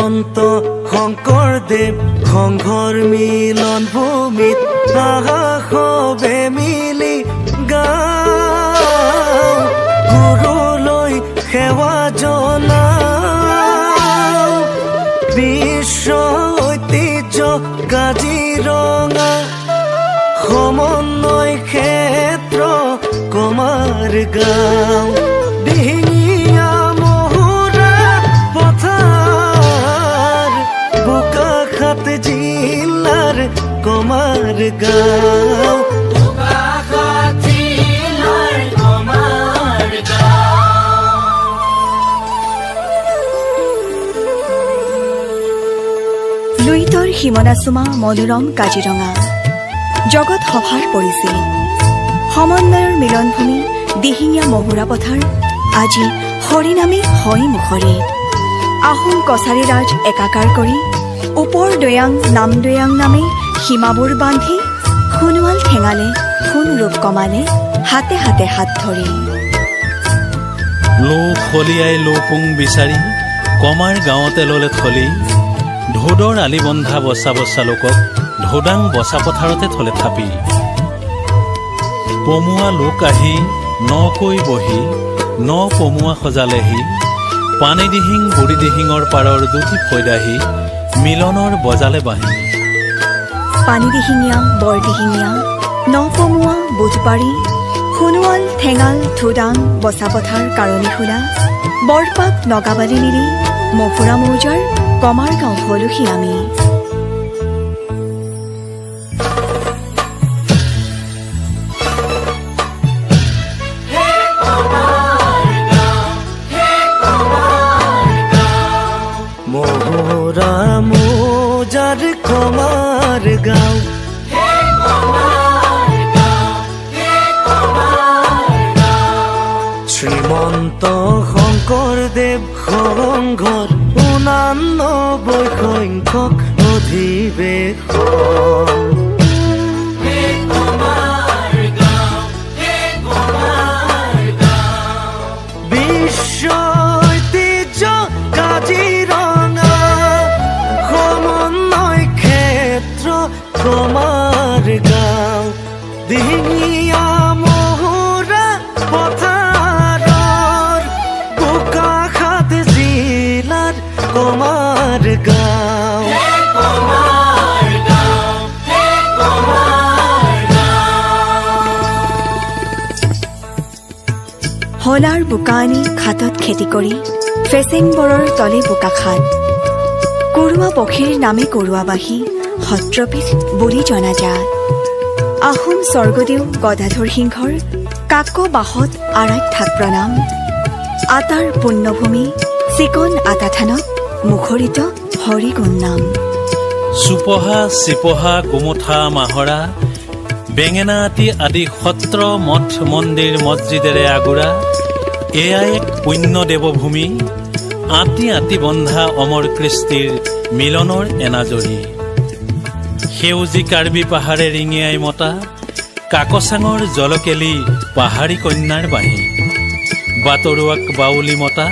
শ্ৰীমন্ত শংকৰদেৱ সংঘৰ মিলন ভূমিত সবে মিলি গাওঁ গুৰুলৈ সেৱা জনাওঁ বিশ্ব ঐতিহ্য কাজিৰঙা সমন্বয় ক্ষেত্ৰ কমাৰ গাঁও দিহিঙীয়া মহুৰা পথাৰ বোকাখাত জিলাৰ কমাৰ গাঁও লুইতৰ সীমনাচুমা মনোৰম কাজিৰঙা জগত সভাৰ পৰিছিল সমন্বয়ৰ মিলনভূমি দিহিঙীয়া মহুৰা পথাৰ আজি হৰিনামে হয় মুখৰে আহোম কছাৰী ৰাজ একাকাৰ কৰি ওপৰ দৈয়াং নাম দৈয়াং নামে সীমাবোৰ বান্ধি সোণোৱাল ঠেঙালে সোণ ৰূপ কমালে হাতে হাতে হাত ধৰি লো খলিয়াই লোপুং বিচাৰি কমাৰ গাঁৱতে ললে থলি ঢোদৰ আলি বন্ধা বচা বচা লোকক ঢোদাং বচা পথাৰতে থলে থাপি পমুৱা লোক আহি নকৈ বহি ন পমুৱা সজালেহি পানী দিহিং বুঢ়ী দিহিঙৰ পাৰৰ দুটি ফৈদাহি মিলনৰ বজালে বাঁহী পানী দিহিঙীয়া বৰ দিহিঙীয়া ন পমুৱা বুধবাৰী সোণোৱাল ঠেঙাল ধোদাং বচা পথাৰ কাৰণী খোলা বৰপাক নগাবালি মিলি মহুৰা মৌজাৰ কমাৰ গাঁও হলোহি আমি মহুৰা মৌজাৰ কমাৰ গাঁও শ্ৰীমন্ত শংকৰদেৱ সংঘৰ 89 সংখ্যক অধিৱেশন বিশ্ব ঐতিহ্য কাজিৰঙা সমন্বয় ক্ষেত্ৰ কমাৰ গাঁও দিহিঙীয়া মহুৰা পথাৰৰ বোকাখাত জিলাৰ কমাৰ গাঁও হলাৰ বোকানি খাটত খেতি কৰি ফেচেংবৰৰ তলে বোকাখাট কৰোৱা পক্ষীৰ নামে কৰোৱাবাসী সত্ৰপীঠ বুলি জনাজাত আহোম স্বৰ্গদেউ গদাধৰ সিংহৰ কাক বাহত আৰাধ্যাক প্ৰণাম আটাৰ পুণ্যভূমি চিকন আটাথানত মুখৰিত হৰিগুণ নাম চুপহা চিপহা কুমঠা মাহৰা বেঙেনাআটি আদি সত্ৰ মঠ মন্দিৰ মছজিদেৰে আগুৰা এয়া এক পুণ্য দেৱভূমি আটি আটি বন্ধা অমৰ কৃষ্টিৰ মিলনৰ এনাজৰী সেউজী কাৰ্বি পাহাৰে ৰিঙিয়াই মতা কাকচাঙৰ জলকেলি পাহাৰী কন্যাৰ বাঁহী বাটৰুৱাক বাউলী মতা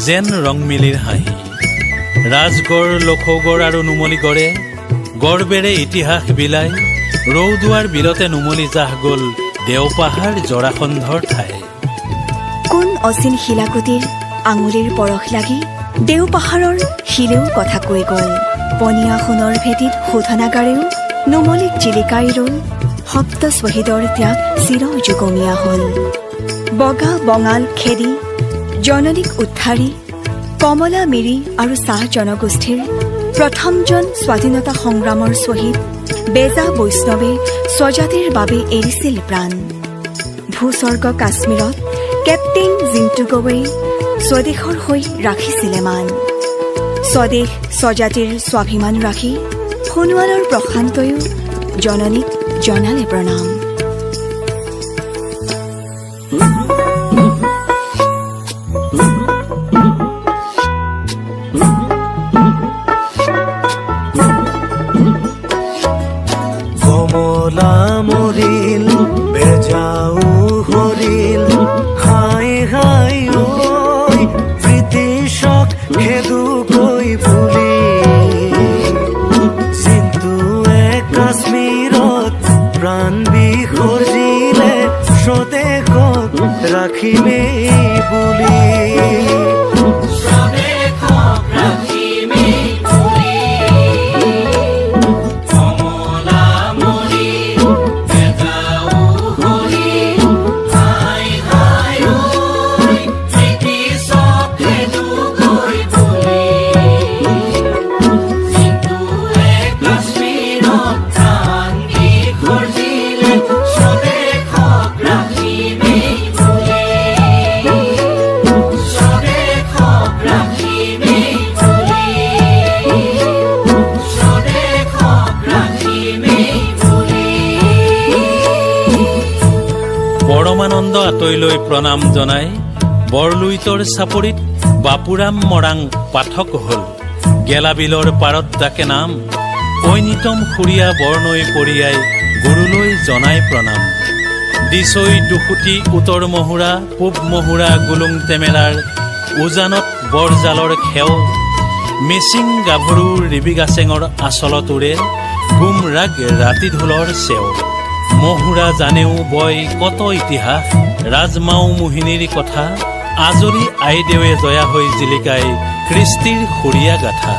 যেন ৰং মিলিৰ হাঁহি ৰাজগড় লখৌগড় আৰু নুমলীগড়ে গড়বেৰে ইতিহাস বিলাই ৰৌদুৱাৰ বিলতে নুমলী জাহ গ'ল দেওপাহাৰ জৰাসন্ধৰ ঠাই কোন অচিন শিলাকুটিৰ আঙুলিৰ পৰশ লাগি দেওপাহাৰৰ শিলেও কথা কৈ গ'ল পনীয়া সোণৰ ভেটিত শোধনাগাৰেও নুমলীক জিলিকাই ৰল সপ্ত শ্বহীদৰ ত্যাগ চিৰ যুগমীয়া হ'ল বগা বঙাল খেদি জননীক উদ্ধাৰি কমলা মিৰি আৰু চাহ জনগোষ্ঠীৰ প্ৰথমজন স্বাধীনতা সংগ্ৰামৰ শ্বহীদ বেজা বৈষ্ণৱে স্বজাতিৰ বাবে এৰিছিল প্ৰাণ ভূস্বৰ্গ কাশ্মীৰত কেপ্টেইন জিন্তু গগৈ স্বদেশৰ হৈ ৰাখিছিলে মান স্বদেশ স্বজাতিৰ স্বাভিমান ৰাখি সোণোৱালৰ প্ৰশান্তয়ো জননীক জনালে প্ৰণাম কমলা মৰিল বেজাও হৰিল হাই হাই ঐ ব্ৰিটিছক খেদুকৈ বুলি ৰাখিমেই বুলি পৰমানন্দ আতৈলৈ প্ৰণাম জনাই বৰলুইতৰ চাপৰিত বাপুৰাম মৰাং পাঠক হল গেলাবিলৰ পাৰত ডাকে নাম ঐনিতম সুৰীয়া বৰনৈ পৰিয়াই গুৰুলৈ জনাই প্ৰণাম দিছৈ দুসুতি উত্তৰ মহুৰা পূব মহুৰা গুলুং টেমেৰাৰ উজানত বৰজালৰ খেও মিচিং গাভৰু ৰিবিগাচেঙৰ আচলতোৰে গুম ৰাগ ৰাতি ঢোলৰ চেও মহুৰা জানেও বয় কত ইতিহাস ৰাজমাও মোহিনীৰ কথা আজৰি আইদেৱে জয়া হৈ জিলিকাই কৃষ্টিৰ সুৰীয়া গাথা